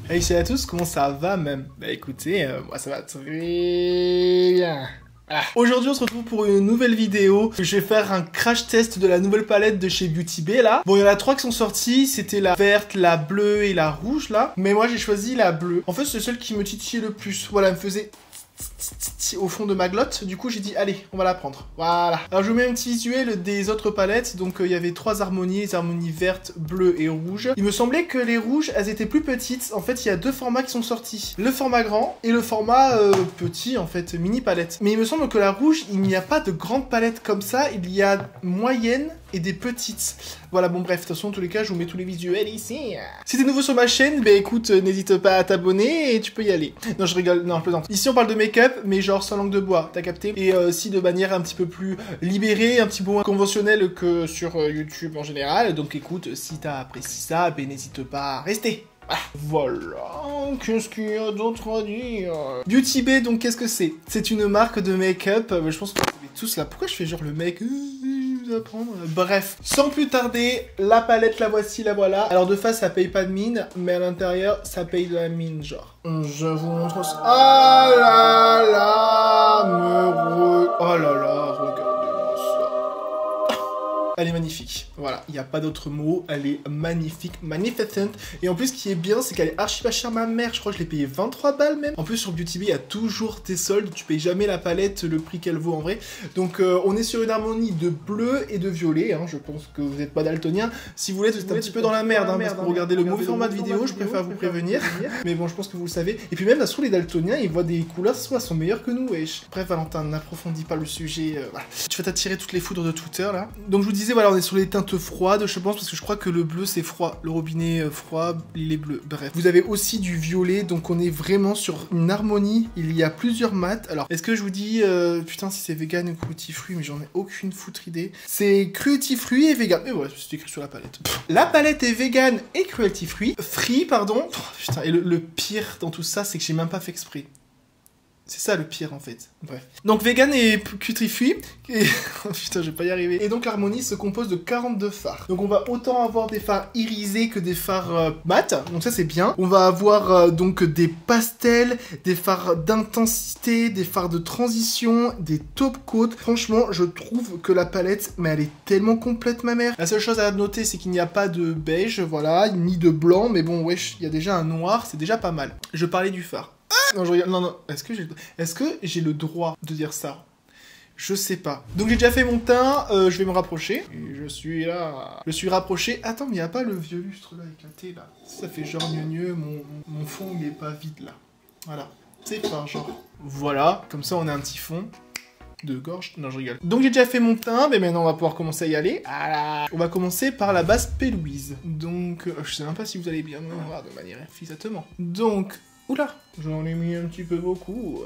Hey, salut à tous, comment ça va même? Bah écoutez, moi ça va très bien. Ah. Aujourd'hui on se retrouve pour une nouvelle vidéo. Je vais faire un crash test de la nouvelle palette de chez Beauty Bay là. Bon, il y en a 3 qui sont sortis, c'était la verte, la bleue et la rouge là. Mais moi j'ai choisi la bleue. En fait c'est celle qui me titillait le plus. Voilà, elle me faisait au fond de ma glotte, du coup j'ai dit allez on va la prendre, voilà. Alors je vous mets un petit visuel des autres palettes, donc il y avait 3 harmonies, les harmonies vertes, bleues et rouges. Il me semblait que les rouges elles étaient plus petites, en fait il y a 2 formats qui sont sortis, le format grand et le format petit en fait, mini palette. Mais il me semble que la rouge il n'y a pas de grande palette comme ça, il y a moyenne et des petites. Voilà, bon bref, de toute façon, en tous les cas, je vous mets tous les visuels ici. Si t'es nouveau sur ma chaîne, bah écoute, n'hésite pas à t'abonner et tu peux y aller. Non, je rigole, non, je plaisante. Ici, on parle de make-up, mais genre sans langue de bois, t'as capté? Et si de manière un petit peu plus libérée, un petit peu moins conventionnelle que sur YouTube en général. Donc écoute, si t'as apprécié ça, bah n'hésite pas à rester. Ah, voilà, qu'est-ce qu'il y a d'autre à dire? Beauty Bay, donc qu'est-ce que c'est? C'est une marque de make-up, je pense que vous savez tous là. Pourquoi je fais genre le mec apprendre. Bref, sans plus tarder, la palette, la voici, la voilà. Alors de face, ça paye pas de mine, mais à l'intérieur, ça paye de la mine, genre. Je vous montre ça. Ah là là, oh là là, regardez-moi ça. Elle est magnifique, voilà, il n'y a pas d'autre mot, elle est magnifique, magnificent. Et en plus, ce qui est bien, c'est qu'elle est archi pas chère, ma mère, je crois que je l'ai payé 23 balles même. En plus, sur Beauty Bay, il y a toujours des soldes, tu payes jamais la palette, le prix qu'elle vaut en vrai. Donc, on est sur une harmonie de bleu et de violet, hein. Je pense que vous n'êtes pas daltonien. Si vous l'êtes, vous êtes un petit peu dans la merde, hein, parce que vous regardez le mauvais format de vidéo, je préfère vous prévenir. Mais bon, je pense que vous le savez. Et puis même, là, sur les daltoniens, ils voient des couleurs, soit sont meilleures que nous, wesh. Bref, Valentin, n'approfondis pas le sujet, voilà. Tu vas t'attirer toutes les foudres de Twitter, là. Donc, je vous disais, voilà, on est sur les teintes froides, je pense, parce que je crois que le bleu c'est froid, le robinet froid, il est bleu, bref. Vous avez aussi du violet, donc on est vraiment sur une harmonie, il y a plusieurs mats. Alors, est-ce que je vous dis, putain, si c'est vegan ou cruelty free, mais j'en ai aucune foutre idée. C'est cruelty free et vegan, mais voilà, c'est écrit sur la palette. La palette est vegan et cruelty free, pardon. Putain, et le pire dans tout ça, c'est que j'ai même pas fait exprès. C'est ça le pire en fait. Bref. Donc vegan et cruelty-free. Et... oh, putain, je vais pas y arriver. Et donc l'harmonie se compose de 42 fards. Donc on va autant avoir des fards irisés que des fards mat. Donc ça c'est bien. On va avoir donc des pastels, des fards d'intensité, des fards de transition, des top coats. Franchement, je trouve que la palette, mais elle est tellement complète ma mère. La seule chose à noter, c'est qu'il n'y a pas de beige, voilà, ni de blanc. Mais bon, wesh, il y a déjà un noir, c'est déjà pas mal. Je parlais du fard. Non, je regarde. Non, est-ce que j'ai le droit de dire ça? Je sais pas. Donc j'ai déjà fait mon teint, je vais me rapprocher. Et je suis là. Je suis rapproché. Attends, mais il n'y a pas le vieux lustre là éclaté là. Ça fait genre gneu, mon fond il est pas vide là. Voilà. C'est pas genre. Voilà, comme ça on a un petit fond. De gorge. Non, je rigole. Donc j'ai déjà fait mon teint, mais maintenant on va pouvoir commencer à y aller. Voilà. On va commencer par la base P. Louise. Donc, je sais même pas si vous allez bien me voir de manière efficatement. Donc, oula, j'en ai mis un petit peu beaucoup.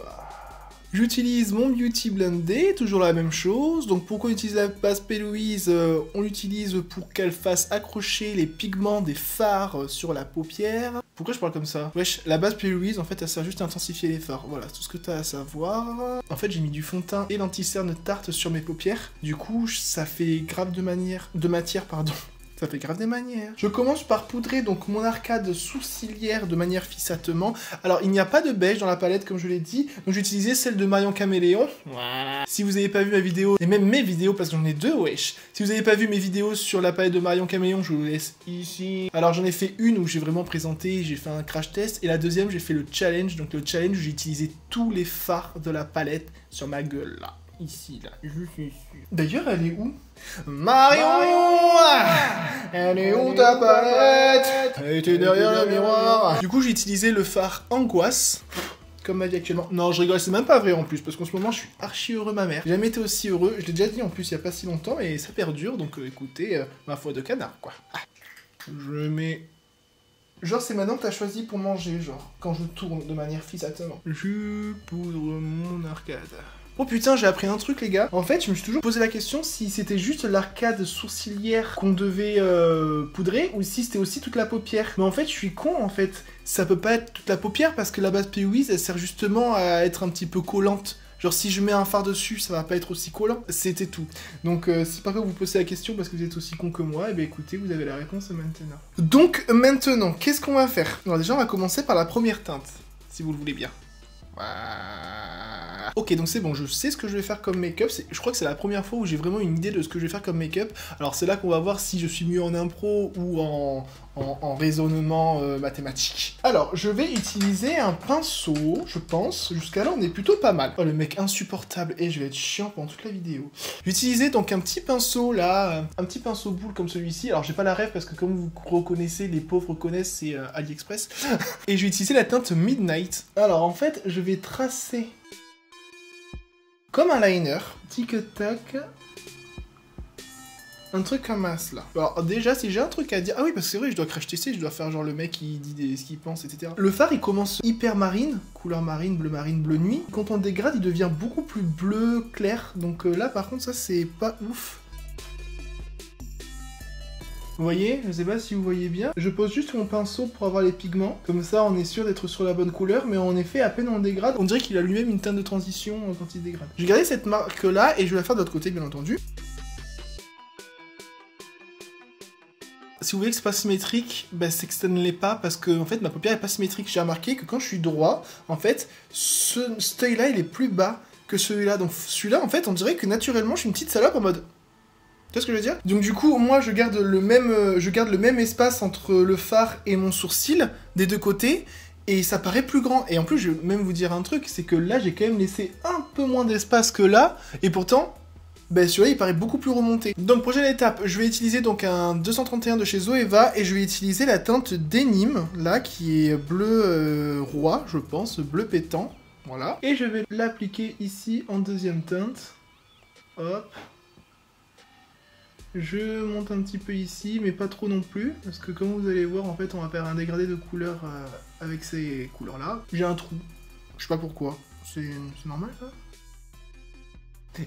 J'utilise mon Beauty Blendé, toujours la même chose. Donc pourquoi on utilise la base P. Louise? On l'utilise pour qu'elle fasse accrocher les pigments des fards sur la paupière. Pourquoi je parle comme ça? Wesh, la base P. Louise, en fait, elle sert juste à intensifier les fards. Voilà, tout ce que t'as à savoir. En fait, j'ai mis du fond de teint et l'anti-cerne tarte sur mes paupières. Du coup, ça fait grave de matière, pardon. Ça fait grave des manières. Je commence par poudrer donc mon arcade sourcilière de manière fissatement. Alors, il n'y a pas de beige dans la palette, comme je l'ai dit. Donc, j'ai utilisé celle de Marion Caméléon. Voilà. Si vous n'avez pas vu ma vidéo, et même mes vidéos, parce que j'en ai 2, wesh. Si vous n'avez pas vu mes vidéos sur la palette de Marion Caméléon, je vous laisse ici. Alors, j'en ai fait une où j'ai vraiment présenté, j'ai fait un crash test. Et la deuxième, j'ai fait le challenge. Donc, le challenge où j'ai utilisé tous les fards de la palette sur ma gueule, là. Ici, là. Juste ici. D'ailleurs, elle est où? Marion, elle est où ta palette? Elle était derrière le miroir. Du coup, j'ai utilisé le fard Angoisse. Comme ma vie actuellement. Non, je rigole, c'est même pas vrai en plus, parce qu'en ce moment, je suis archi heureux, ma mère. J'ai jamais été aussi heureux. Je l'ai déjà dit en plus il y a pas si longtemps, et ça perdure, donc écoutez, ma foi de canard, quoi. Je mets... Genre, c'est maintenant que t'as choisi pour manger, genre, quand je tourne de manière fissatement. Je poudre mon arcade. Oh putain, j'ai appris un truc les gars. En fait, je me suis toujours posé la question si c'était juste l'arcade sourcilière qu'on devait poudrer ou si c'était aussi toute la paupière. Mais en fait, je suis con en fait. Ça peut pas être toute la paupière parce que la base P. Louise, elle sert justement à être un petit peu collante. Genre si je mets un fard dessus, ça va pas être aussi collant. C'était tout. Donc si par contre vous posez la question parce que vous êtes aussi con que moi, et bien écoutez, vous avez la réponse maintenant. Donc maintenant, qu'est-ce qu'on va faire? Alors déjà, on va commencer par la première teinte, si vous le voulez bien. Ok, donc c'est bon, je sais ce que je vais faire comme make-up. Je crois que c'est la première fois où j'ai vraiment une idée de ce que je vais faire comme make-up. Alors c'est là qu'on va voir si je suis mieux en impro ou en raisonnement mathématique. Alors, je vais utiliser un pinceau, je pense. Jusqu'à là, on est plutôt pas mal. Oh, le mec insupportable. Et je vais être chiant pendant toute la vidéo. Je vais utiliser donc un petit pinceau là, un petit pinceau boule comme celui-ci. Alors, j'ai pas la rêve parce que comme vous reconnaissez, les pauvres connaissent, c'est AliExpress. Et je vais utiliser la teinte Midnight. Alors, en fait, je vais tracer comme un liner, tic-tac, un truc comme ça là. Alors déjà, si j'ai un truc à dire... Ah oui, parce que c'est vrai, je dois crash tester, je dois faire genre le mec qui dit ce qu'il pense, etc. Le fard, il commence hyper marine, couleur marine, bleu nuit. Quand on dégrade, il devient beaucoup plus bleu clair. Donc là, par contre, ça, c'est pas ouf. Vous voyez? Je sais pas si vous voyez bien. Je pose juste mon pinceau pour avoir les pigments. Comme ça, on est sûr d'être sur la bonne couleur. Mais en effet, à peine on dégrade, on dirait qu'il a lui-même une teinte de transition quand il dégrade. Je vais garder cette marque-là et je vais la faire de l'autre côté, bien entendu. Si vous voyez que c'est pas symétrique, bah c'est que ça ne l'est pas parce que en fait ma paupière est pas symétrique. J'ai remarqué que quand je suis droit, en fait, cet œil-là il est plus bas que celui-là. Donc celui-là, en fait, on dirait que naturellement je suis une petite salope en mode... Tu vois ce que je veux dire? Donc du coup, moi je garde le même espace entre le fard et mon sourcil des deux côtés, et ça paraît plus grand. Et en plus, je vais même vous dire un truc, c'est que là j'ai quand même laissé un peu moins d'espace que là, et pourtant, ben celui-là il paraît beaucoup plus remonté. Donc prochaine étape, je vais utiliser donc un 231 de chez Zoeva, et je vais utiliser la teinte Denim, là, qui est bleu roi, je pense, bleu pétant, voilà. Et je vais l'appliquer ici en deuxième teinte, hop. Je monte un petit peu ici, mais pas trop non plus, parce que comme vous allez voir, en fait, on va faire un dégradé de couleurs avec ces couleurs-là. J'ai un trou, je sais pas pourquoi, c'est normal ça.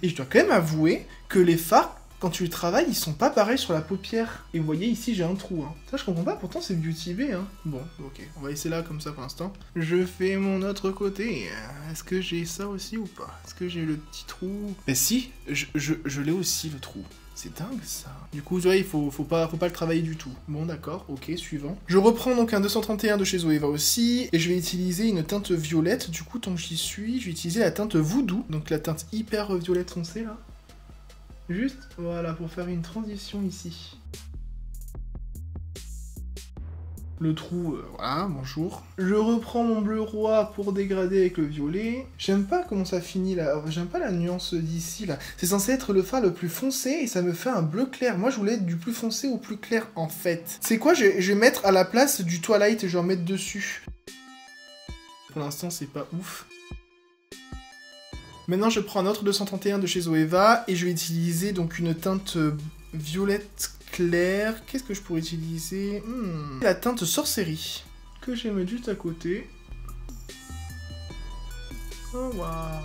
Et je dois quand même avouer que les fards, quand tu les travailles, ils sont pas pareils sur la paupière. Et vous voyez, ici, j'ai un trou, hein. Ça, je comprends pas, pourtant, c'est Beauty Bay, hein. Bon, ok, on va laisser là comme ça pour l'instant. Je fais mon autre côté. Est-ce que j'ai ça aussi ou pas? Est-ce que j'ai le petit trou? Mais si, je l'ai aussi, le trou. C'est dingue ça. Du coup, ouais, il faut pas le travailler du tout. Bon, d'accord, ok, suivant. Je reprends donc un 231 de chez Zoeva aussi, et je vais utiliser une teinte violette. Du coup, tant que j'y suis, je vais utiliser la teinte Voodoo, donc la teinte hyper violette foncée là. Juste, voilà, pour faire une transition ici. Le trou, voilà, bonjour. Je reprends mon bleu roi pour dégrader avec le violet. J'aime pas comment ça finit là, j'aime pas la nuance d'ici là. C'est censé être le fard le plus foncé et ça me fait un bleu clair. Moi je voulais être du plus foncé au plus clair en fait. C'est quoi, je vais mettre à la place du Twilight et je vais en mettre dessus. Pour l'instant c'est pas ouf. Maintenant je prends un autre 231 de chez Zoeva et je vais utiliser donc une teinte violette clair. Qu'est-ce que je pourrais utiliser? La teinte sorcellerie, que je vais mettre juste à côté. Oh, waouh.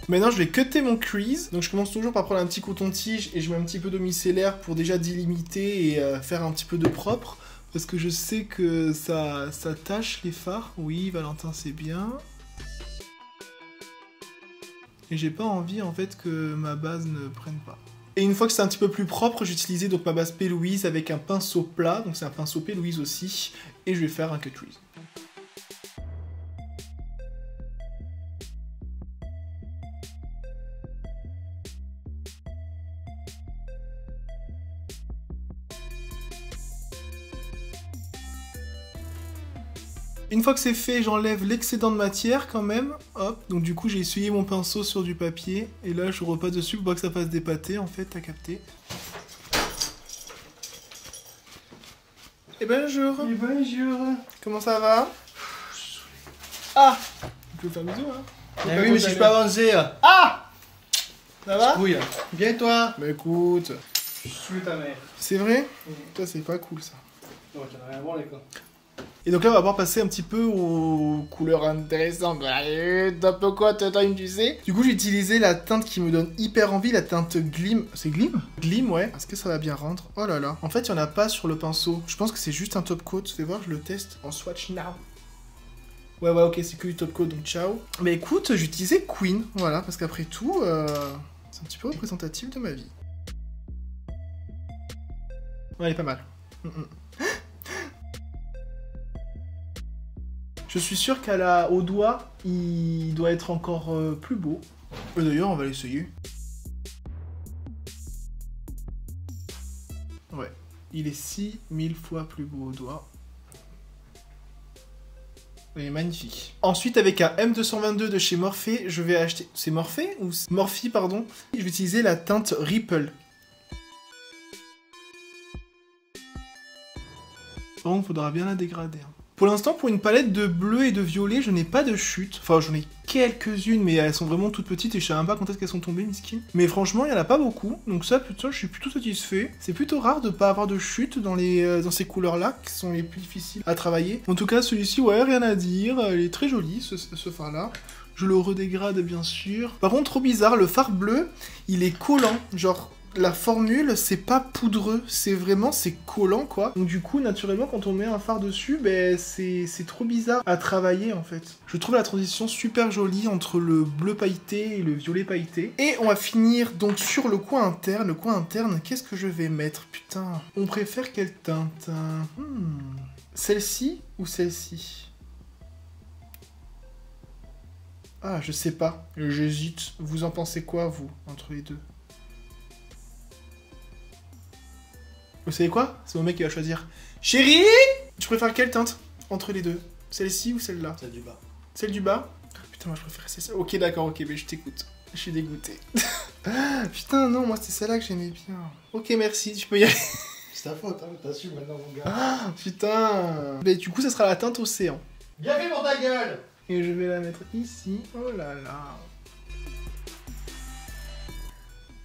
Maintenant, je vais cutter mon crease. Donc, je commence toujours par prendre un petit coton-tige et je mets un petit peu d'eau micellaire pour déjà délimiter et faire un petit peu de propre. Parce que je sais que ça tâche les fards. Oui, Valentin, c'est bien. Et j'ai pas envie en fait que ma base ne prenne pas. Et une fois que c'est un petit peu plus propre, j'ai utilisé donc ma base P. Louise avec un pinceau plat, donc c'est un pinceau P. Louise aussi, et je vais faire un cut crease. Une fois que c'est fait, j'enlève l'excédent de matière quand même, hop, donc du coup j'ai essuyé mon pinceau sur du papier, et là je repasse dessus pour pas que ça fasse des pâtés en fait, t'as capté. Et bonjour. Et bonjour. Comment ça va? Ah, on peut faire bisous hein. Mais oui, mais si je peux avancer. Ah, ça va? Oui. Bien toi? Bah écoute. Je suis ta mère. C'est vrai? Toi c'est pas cool ça. Non, t'en as rien à voir les gars. Et donc là, on va pouvoir passer un petit peu aux couleurs intéressantes. Top coat, time, tu sais. Du coup, j'ai utilisé la teinte qui me donne hyper envie, la teinte Glim. C'est Glim? Glim, ouais. Est-ce que ça va bien rendre? Oh là là. En fait, il n'y en a pas sur le pinceau. Je pense que c'est juste un top coat. Fais voir, je le teste en swatch now. Ouais, ok, c'est que du top coat, donc ciao. Mais écoute, j'utilisais Queen, voilà, parce qu'après tout, c'est un petit peu représentatif de ma vie. Ouais, elle est pas mal. Je suis sûr au doigt, il doit être encore plus beau. D'ailleurs, on va l'essayer. Ouais, il est 6000 fois plus beau au doigt. Il est magnifique. Ensuite, avec un M222 de chez Morphe, je vais acheter... C'est Morphe ou... Morphe, pardon. Je vais utiliser la teinte Ripple. Par contre, il faudra bien la dégrader. Pour l'instant, pour une palette de bleu et de violet, je n'ai pas de chute. Enfin, j'en ai quelques-unes, mais elles sont vraiment toutes petites et je sais même pas quand est-ce qu'elles sont tombées, miskin. Mais franchement, il n'y en a pas beaucoup. Donc ça, putain, je suis plutôt satisfait. C'est plutôt rare de pas avoir de chute dans ces couleurs-là, qui sont les plus difficiles à travailler. En tout cas, celui-ci, ouais, rien à dire. Il est très joli, ce fard-là. Je le redégrade, bien sûr. Par contre, trop bizarre, le fard bleu, il est collant. Genre... La formule, c'est pas poudreux, c'est collant, quoi. Donc du coup, naturellement, quand on met un fard dessus, ben, c'est trop bizarre à travailler, en fait. Je trouve la transition super jolie entre le bleu pailleté et le violet pailleté. Et on va finir, donc, sur le coin interne. Le coin interne, qu'est-ce que je vais mettre? Putain, on préfère quelle teinte? Celle-ci ou celle-ci? Ah, je sais pas. J'hésite. Vous en pensez quoi, vous, entre les deux? Vous savez quoi? C'est mon mec qui va choisir. Chérie! Tu préfères quelle teinte entre les deux? Celle-ci ou celle-là? Celle du bas. Celle du bas? Putain, moi je préférais celle-ci. Ok, d'accord, ok, mais je t'écoute. Je suis dégoûté. Putain, non, moi c'était celle-là que j'aimais bien. Ok, merci, tu peux y aller. C'est ta faute, hein, t'assumes maintenant, mon gars. Ah, putain. Mais du coup, ça sera la teinte océan. Bien fait pour ta gueule! Et je vais la mettre ici. Oh là là.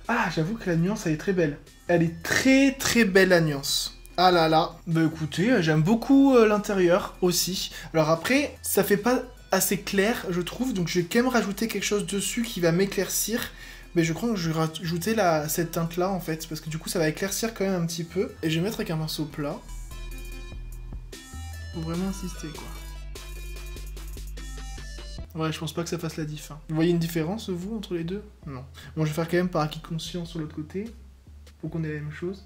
Ah, j'avoue que la nuance, elle est très belle. Elle est très très belle, la nuance. Ah là là. Bah écoutez, j'aime beaucoup l'intérieur aussi. Alors après, ça fait pas assez clair, je trouve. Donc je vais quand même rajouter quelque chose dessus qui va m'éclaircir. Mais je crois que je vais rajouter cette teinte-là, en fait. Parce que du coup, ça va éclaircir quand même un petit peu. Et je vais mettre avec un pinceau plat. Faut vraiment insister, quoi. Ouais, je pense pas que ça fasse la diff. Hein. Vous voyez une différence, vous, entre les deux? Non. Bon, je vais faire quand même par acquis de conscience sur l'autre côté, pour qu'on ait la même chose.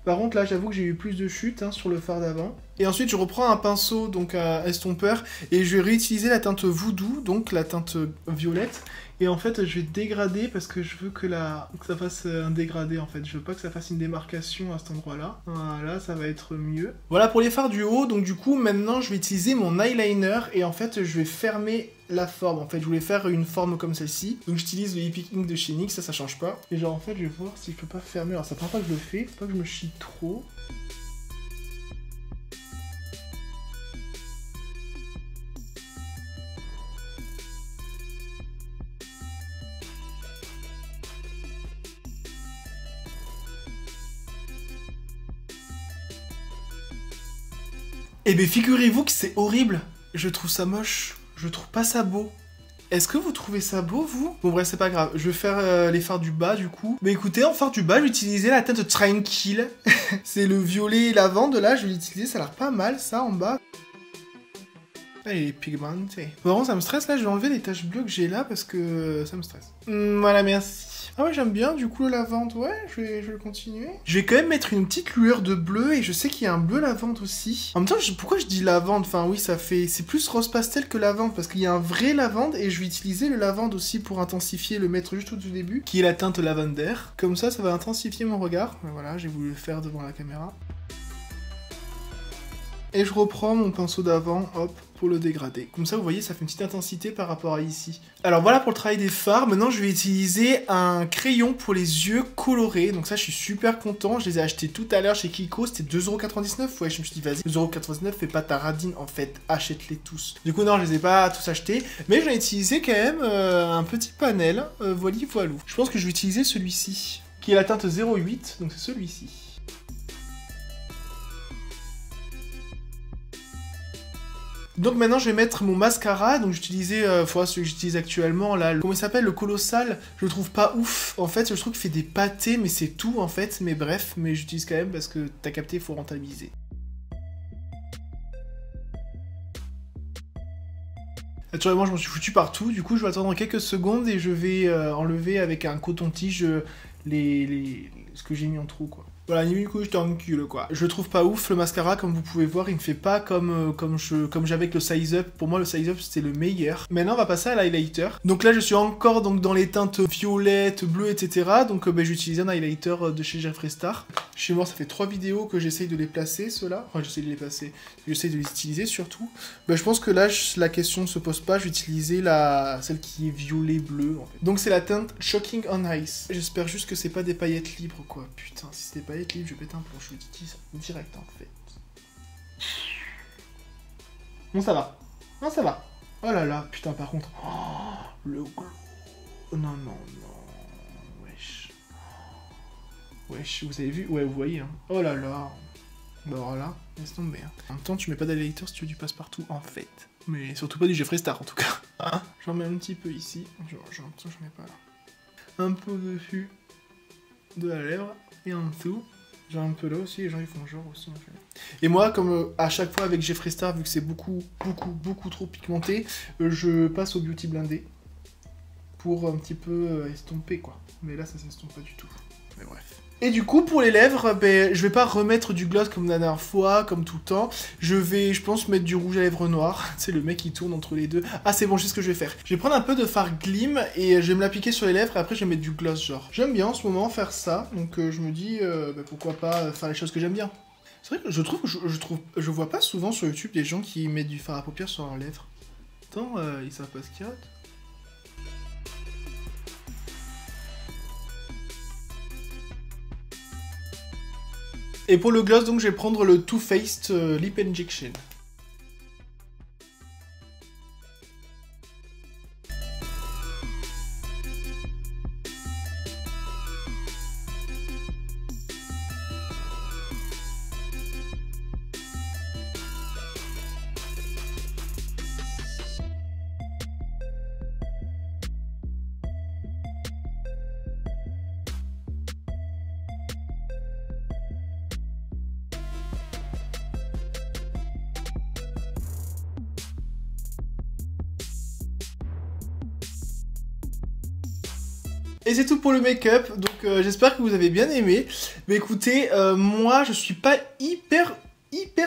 Par contre, là, j'avoue que j'ai eu plus de chute hein, sur le fard d'avant. Et ensuite, je reprends un pinceau, donc à estompeur, et je vais réutiliser la teinte Voodoo, donc la teinte violette. Et en fait, je vais dégrader parce que je veux que ça fasse un dégradé, en fait. Je veux pas que ça fasse une démarcation à cet endroit-là. Voilà, ça va être mieux. Voilà pour les fards du haut. Donc du coup, maintenant, je vais utiliser mon eyeliner. Et en fait, je vais fermer la forme. En fait, je voulais faire une forme comme celle-ci. Donc j'utilise le Epic Ink de chez NYX, ça change pas. Et genre, en fait, je vais voir si je peux pas fermer. Alors, ça prend pas que je le fais. Faut pas que je me chie trop. Eh bien, figurez-vous que c'est horrible. Je trouve ça moche. Je trouve pas ça beau. Est-ce que vous trouvez ça beau, vous? Bon, bref, c'est pas grave. Je vais faire les fards du bas, du coup. Mais écoutez, en fard du bas, je vais utiliser la teinte Tranquille. C'est le violet lavande, là. Je vais l'utiliser. Ça a l'air pas mal, ça, en bas. Elle est pigmentée. Bon, ça me stresse, là. Je vais enlever les taches bleues que j'ai là, parce que ça me stresse. Voilà, merci. Ah ouais, j'aime bien, du coup, le lavande. Ouais, je vais le continuer. Je vais quand même mettre une petite lueur de bleu, et je sais qu'il y a un bleu lavande aussi. En même temps, pourquoi je dis lavande? Enfin, oui, c'est plus rose pastel que lavande, parce qu'il y a un vrai lavande, et je vais utiliser le lavande aussi pour intensifier, le mettre juste au tout début, qui est la teinte lavender. Comme ça va intensifier mon regard. Voilà, j'ai voulu le faire devant la caméra. Et je reprends mon pinceau d'avant, hop, pour le dégrader. Comme ça, vous voyez, ça fait une petite intensité par rapport à ici. Alors voilà pour le travail des fards. Maintenant, je vais utiliser un crayon pour les yeux colorés. Donc ça, je suis super content. Je les ai achetés tout à l'heure chez Kiko. C'était 2,99 €. Ouais, je me suis dit, vas-y, 2,99 €, fais pas ta radine, en fait. Achète-les tous. Du coup, non, je les ai pas tous achetés. Mais j'en ai utilisé quand même un petit panel. Voilà, voilou. Je pense que je vais utiliser celui-ci, qui est la teinte 08. Donc c'est celui-ci. Donc maintenant je vais mettre mon mascara, donc j'utilisais, celui que j'utilise actuellement là, comment il s'appelle, le Colossal, je le trouve pas ouf, en fait je trouve qu'il fait des pâtés mais c'est tout en fait, mais bref, mais j'utilise quand même parce que t'as capté, il faut rentabiliser. Naturellement, je m'en suis foutu partout. Du coup, je vais attendre quelques secondes et je vais enlever avec un coton-tige ce que j'ai mis en trop, quoi. Voilà, ni une couche t'encule, quoi. Je le trouve pas ouf, le mascara, comme vous pouvez voir, il me fait pas comme j'avais avec le Size Up. Pour moi, le Size Up, c'était le meilleur. Maintenant, on va passer à l'highlighter. Donc là, je suis encore dans les teintes violettes, bleues, etc. Donc, j'ai utilisé un highlighter de chez Jeffree Star. Chez moi, ça fait 3 vidéos que j'essaye de les placer, ceux-là. Enfin, j'essaye de les placer. J'essaye de les utiliser, surtout. Je pense que là, la question ne se pose pas. Je vais utiliser celle qui est violet-bleu, en fait. Donc, c'est la teinte Shocking on Ice. J'espère juste que c'est pas des paillettes libres, quoi. Putain, si c'est des paillettes libres, je vais péter un plomb. Je vous dis ça direct, en fait. Bon, ça va. Non, ça va. Oh là là, putain, par contre. Oh, le glow. Non, non, non. Wesh. Wesh, vous avez vu? Ouais, vous voyez, hein. Oh là là. Bah voilà, laisse tomber. Hein. En même temps, tu mets pas d'highlighter si tu veux du passe-partout, en fait. Mais surtout pas du Jeffree Star, en tout cas. Hein, j'en mets un petit peu ici. J'en mets pas là. Un peu dessus de la lèvre et en dessous. J'ai un peu là aussi, les gens ils font genre aussi. Et moi, comme à chaque fois avec Jeffree Star, vu que c'est beaucoup trop pigmenté, je passe au Beauty Blendé pour un petit peu estomper, quoi. Mais là, ça s'estompe pas du tout. Mais bref. Et du coup, pour les lèvres, je vais pas remettre du gloss comme la dernière fois, comme tout le temps. Je vais, je pense, mettre du rouge à lèvres noir. C'est le mec qui tourne entre les deux. Ah, c'est bon, je sais ce que je vais faire. Je vais prendre un peu de fard Gleam et je vais me l'appliquer sur les lèvres et après je vais mettre du gloss, genre. J'aime bien en ce moment faire ça, donc je me dis, pourquoi pas faire les choses que j'aime bien. C'est vrai que je vois pas souvent sur YouTube des gens qui mettent du fard à paupières sur leurs lèvres. Attends, ils savent pas ce qu'il y a. Et pour le gloss, donc, je vais prendre le Too Faced Lip Injection. Et c'est tout pour le make-up, donc j'espère que vous avez bien aimé. Mais écoutez, moi je suis pas hyper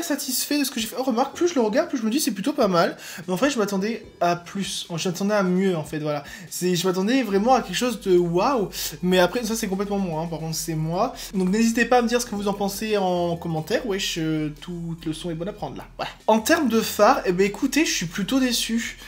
satisfait de ce que j'ai fait. Oh, remarque, plus je le regarde, plus je me dis c'est plutôt pas mal. Mais en fait, je m'attendais à plus. Je m'attendais à mieux, en fait, voilà. Je m'attendais vraiment à quelque chose de waouh. Mais après, ça, c'est complètement moi, hein. Par contre, c'est moi. Donc, n'hésitez pas à me dire ce que vous en pensez en commentaire. Wesh, toute le son est bon à prendre, là. Voilà. En termes de fard, eh ben, écoutez, je suis plutôt déçu.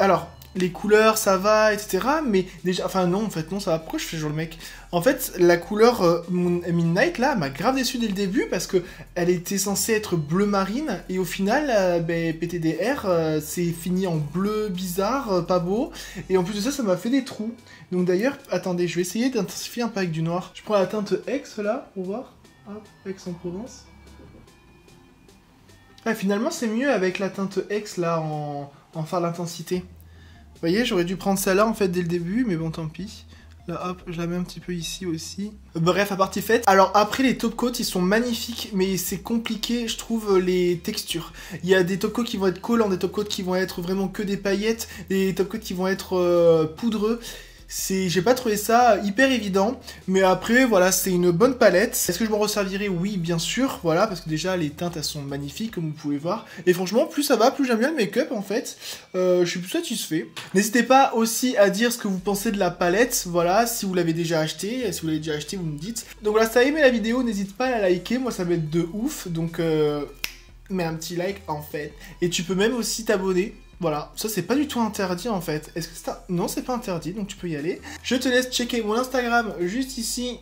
Alors... les couleurs, ça va, etc. Mais déjà... Enfin, non, en fait, non, ça va. Pourquoi je fais genre le mec? En fait, la couleur Midnight, là, m'a grave déçu dès le début parce que elle était censée être bleu marine. Et au final, PTDR, c'est fini en bleu bizarre, pas beau. Et en plus de ça, ça m'a fait des trous. Donc d'ailleurs, attendez, je vais essayer d'intensifier un peu avec du noir. Je prends la teinte Aix, là, pour voir. Hop, Aix-en-Provence. Ah, finalement, c'est mieux avec la teinte Aix, là, en fard d'intensité. Vous voyez, j'aurais dû prendre ça là en fait dès le début, mais bon tant pis. Là hop, je la mets un petit peu ici aussi. Bref, à partie faite. Alors après les top coats, ils sont magnifiques, mais c'est compliqué, je trouve, les textures. Il y a des top coats qui vont être collants, des top coats qui vont être vraiment que des paillettes, des top coats qui vont être poudreux. J'ai pas trouvé ça hyper évident, mais après, voilà, c'est une bonne palette. Est-ce que je m'en resservirai? Oui, bien sûr, voilà, parce que déjà, les teintes, elles sont magnifiques, comme vous pouvez voir. Et franchement, plus ça va, plus j'aime bien le make-up, en fait. Je suis plus satisfait. N'hésitez pas aussi à dire ce que vous pensez de la palette, voilà, si vous l'avez déjà acheté. Si vous l'avez déjà acheté, vous me dites. Donc voilà, si t'as aimé la vidéo, n'hésite pas à la liker, moi, ça m'aide de ouf, donc mets un petit like, en fait. Et tu peux même aussi t'abonner. Voilà, ça c'est pas du tout interdit en fait. Est-ce que c'est Non, c'est pas interdit, donc tu peux y aller. Je te laisse checker mon Instagram juste ici.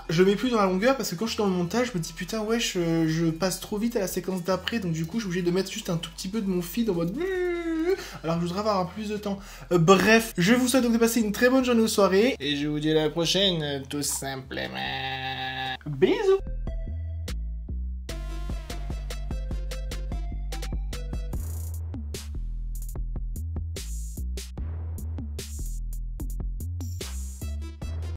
Je mets plus dans la longueur parce que quand je suis dans le montage, je me dis putain ouais, je passe trop vite à la séquence d'après, donc du coup je suis obligé de mettre juste un tout petit peu de mon feed en mode... alors que je voudrais avoir un plus de temps. Bref, je vous souhaite donc de passer une très bonne journée ou soirée. Et je vous dis à la prochaine, tout simplement. Bisous.